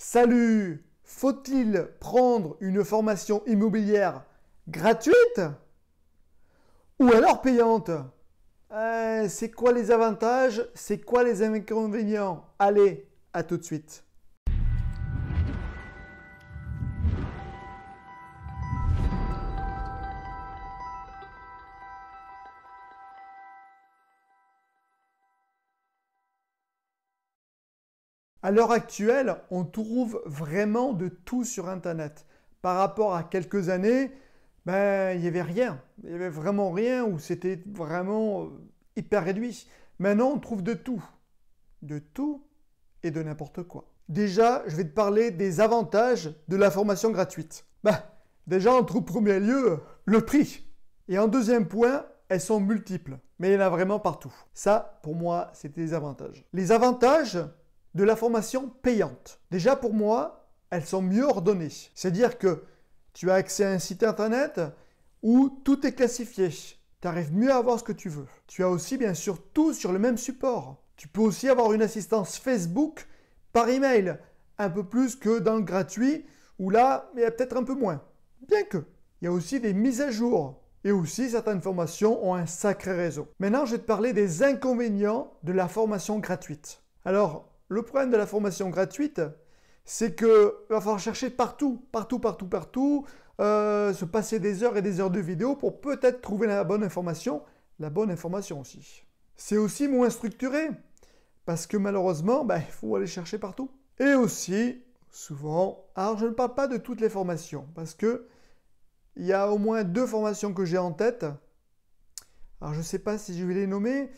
Salut! Faut-il prendre une formation immobilière gratuite ou alors payante? C'est quoi les avantages? C'est quoi les inconvénients? Allez, à tout de suite. À l'heure actuelle, on trouve vraiment de tout sur Internet. Par rapport à quelques années, il n'y avait rien. Il n'y avait vraiment rien ou c'était vraiment hyper réduit. Maintenant, on trouve de tout. De tout et de n'importe quoi. Déjà, je vais te parler des avantages de la formation gratuite. Déjà, en tout premier lieu, le prix. Et en deuxième point, elles sont multiples. Mais il y en a vraiment partout. Ça, pour moi, c'est des avantages. Les avantages de la formation payante. Déjà pour moi, elles sont mieux ordonnées. C'est-à-dire que tu as accès à un site internet où tout est classifié. Tu arrives mieux à voir ce que tu veux. Tu as aussi bien sûr tout sur le même support. Tu peux aussi avoir une assistance Facebook par email, un peu plus que dans le gratuit où là, il y a peut-être un peu moins. Bien que, il y a aussi des mises à jour. Et aussi, certaines formations ont un sacré réseau. Maintenant, je vais te parler des inconvénients de la formation gratuite. Alors, le problème de la formation gratuite, c'est qu'il va falloir chercher partout, se passer des heures et des heures de vidéo pour peut-être trouver la bonne information aussi. C'est aussi moins structuré, parce que malheureusement, il faut aller chercher partout. Et aussi, souvent, alors je ne parle pas de toutes les formations, parce que il y a au moins 2 formations que j'ai en tête. Alors je ne sais pas si je vais les nommer,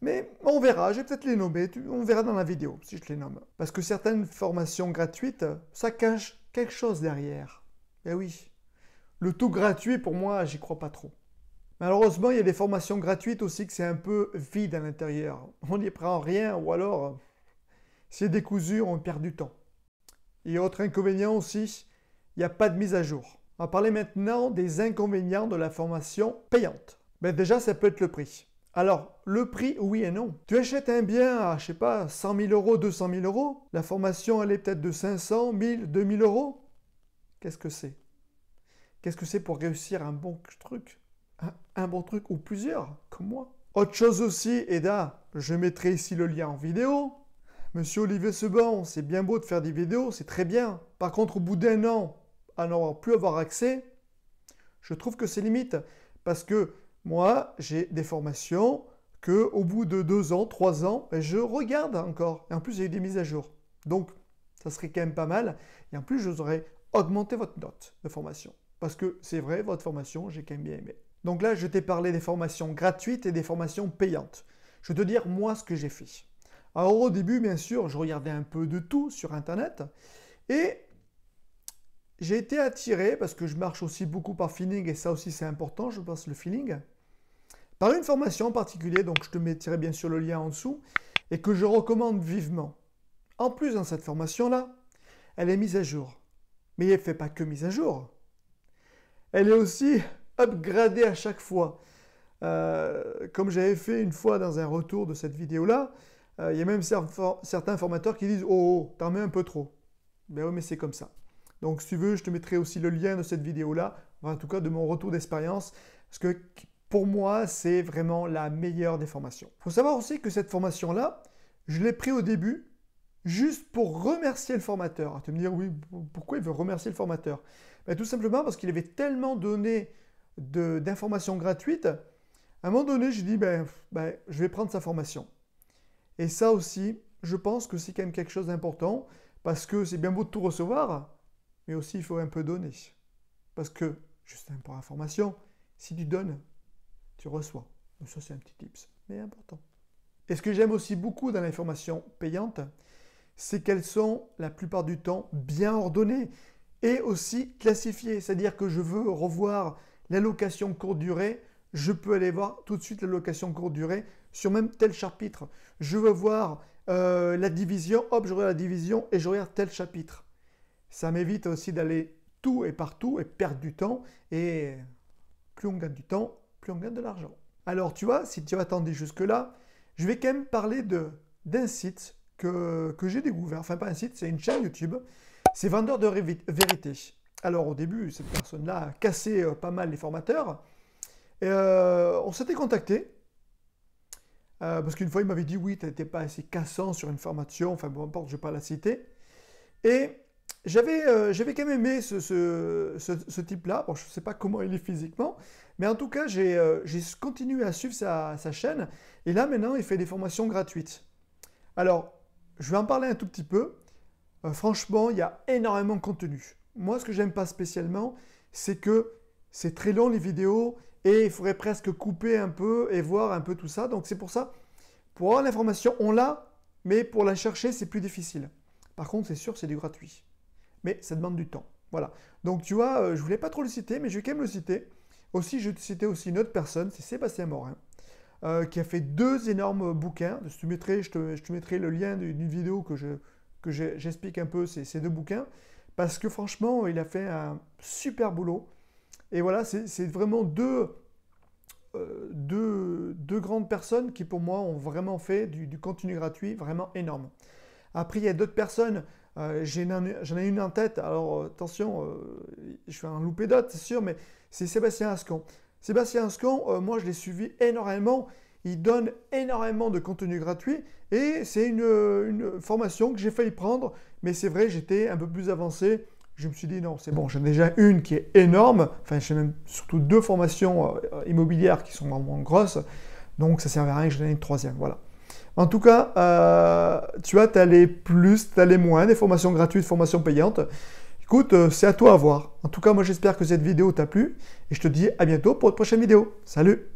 mais on verra, je vais peut-être les nommer, on verra dans la vidéo si je les nomme. Parce que certaines formations gratuites, ça cache quelque chose derrière. Eh oui, le tout gratuit pour moi, j'y crois pas trop. Malheureusement, il y a des formations gratuites aussi que c'est un peu vide à l'intérieur. On n'y prend rien ou alors c'est décousu, on perd du temps. Et autre inconvénient aussi, il n'y a pas de mise à jour. On va parler maintenant des inconvénients de la formation payante. Déjà, ça peut être le prix. Alors, le prix, oui et non. Tu achètes un bien à, 100 000 euros, 200 000 euros. La formation, elle est peut-être de 500, 1000, 2000 euros. Qu'est-ce que c'est? Qu'est-ce que c'est pour réussir un bon truc? Un bon truc ou plusieurs, comme moi. Autre chose aussi, Eda, je mettrai ici le lien en vidéo. Monsieur Olivier Seban, c'est bien beau de faire des vidéos, c'est très bien. Par contre, au bout d'un an, à n'en plus avoir accès, je trouve que c'est limite. Parce que moi, j'ai des formations qu'au bout de 2 ans, 3 ans, je regarde encore. Et en plus, il y a eu des mises à jour. Donc, ça serait quand même pas mal. Et en plus, je vous aurais augmenté votre note de formation. Parce que c'est vrai, votre formation, j'ai quand même bien aimé. Donc là, je t'ai parlé des formations gratuites et des formations payantes. Je vais te dire, moi, ce que j'ai fait. Alors, au début, bien sûr, je regardais un peu de tout sur Internet. Et j'ai été attiré, parce que je marche aussi beaucoup par feeling, et ça aussi c'est important, je pense, le feeling, par une formation en particulier, donc je te mettrai bien sûr le lien en dessous, et que je recommande vivement. En plus, dans cette formation-là, elle est mise à jour. Mais elle ne fait pas que mise à jour. Elle est aussi upgradée à chaque fois. Comme j'avais fait une fois dans un retour de cette vidéo-là, il y a même certains formateurs qui disent « Oh, t'en mets un peu trop ». Ben oui, mais c'est comme ça. Donc, si tu veux, je te mettrai aussi le lien de cette vidéo-là, en tout cas de mon retour d'expérience, parce que pour moi, c'est vraiment la meilleure des formations. Il faut savoir aussi que cette formation-là, je l'ai pris au début juste pour remercier le formateur. Tu vas me dire, oui, pourquoi il veut remercier le formateur? Tout simplement parce qu'il avait tellement donné d'informations gratuites. À un moment donné, j'ai dit, je vais prendre sa formation. Et ça aussi, je pense que c'est quand même quelque chose d'important, parce que c'est bien beau de tout recevoir, mais aussi il faut un peu donner. Parce que, juste pour information, si tu donnes, tu reçois. Donc ça c'est un petit tips, mais important. Et ce que j'aime aussi beaucoup dans les formations payantes, c'est qu'elles sont la plupart du temps bien ordonnées et aussi classifiées. C'est-à-dire que je veux revoir l'allocation courte durée, je peux aller voir tout de suite l'allocation courte durée sur même tel chapitre. Je veux voir la division, hop, je regarde la division et je regarde tel chapitre. Ça m'évite aussi d'aller tout et partout et perdre du temps. Et plus on gagne du temps, plus on gagne de l'argent. Alors tu vois, si tu as attendu jusque-là, je vais quand même parler d'un site que j'ai découvert, enfin pas un site, c'est une chaîne YouTube, c'est Vendeur de Vérité. Alors au début, cette personne-là a cassé pas mal les formateurs, et on s'était contacté, parce qu'une fois il m'avait dit oui, tu n'étais pas assez cassant sur une formation, enfin bon, importe, je ne vais pas la citer, et j'avais quand même aimé ce type-là. Bon, je ne sais pas comment il est physiquement, mais en tout cas, j'ai continué à suivre sa chaîne. Et là, maintenant, il fait des formations gratuites. Alors, je vais en parler un tout petit peu. Franchement, il y a énormément de contenu. Moi, ce que j'aime pas spécialement, c'est que c'est très long les vidéos et il faudrait presque couper un peu et voir un peu tout ça. Donc, c'est pour ça, pour avoir l'information, on l'a, mais pour la chercher, c'est plus difficile. Par contre, c'est sûr, c'est du gratuit. Mais ça demande du temps. Voilà. Donc tu vois, je ne voulais pas trop le citer, mais je vais quand même le citer. Aussi, je vais te citer aussi une autre personne, c'est Sébastien Morin, qui a fait 2 énormes bouquins. Je te mettrai le lien d'une vidéo que j'explique un peu ces 2 bouquins, parce que franchement, il a fait un super boulot. Et voilà, c'est vraiment deux grandes personnes qui, pour moi, ont vraiment fait du contenu gratuit vraiment énorme. Après, il y a d'autres personnes. J'en ai une en tête, alors attention, je vais en louper d'autres, c'est sûr, mais c'est Sébastien Ascon. Sébastien Ascon, moi je l'ai suivi énormément, il donne énormément de contenu gratuit et c'est une formation que j'ai failli prendre, mais c'est vrai, j'étais un peu plus avancé. Je me suis dit non, c'est bon, j'en ai déjà une qui est énorme, enfin j'ai même surtout 2 formations immobilières qui sont vraiment grosses, donc ça ne servait à rien que j'en ai une 3e, voilà. En tout cas, tu vois, tu as les plus, tu as les moins, des formations gratuites, formations payantes. Écoute, c'est à toi à voir. En tout cas, moi j'espère que cette vidéo t'a plu et je te dis à bientôt pour une prochaine vidéo. Salut!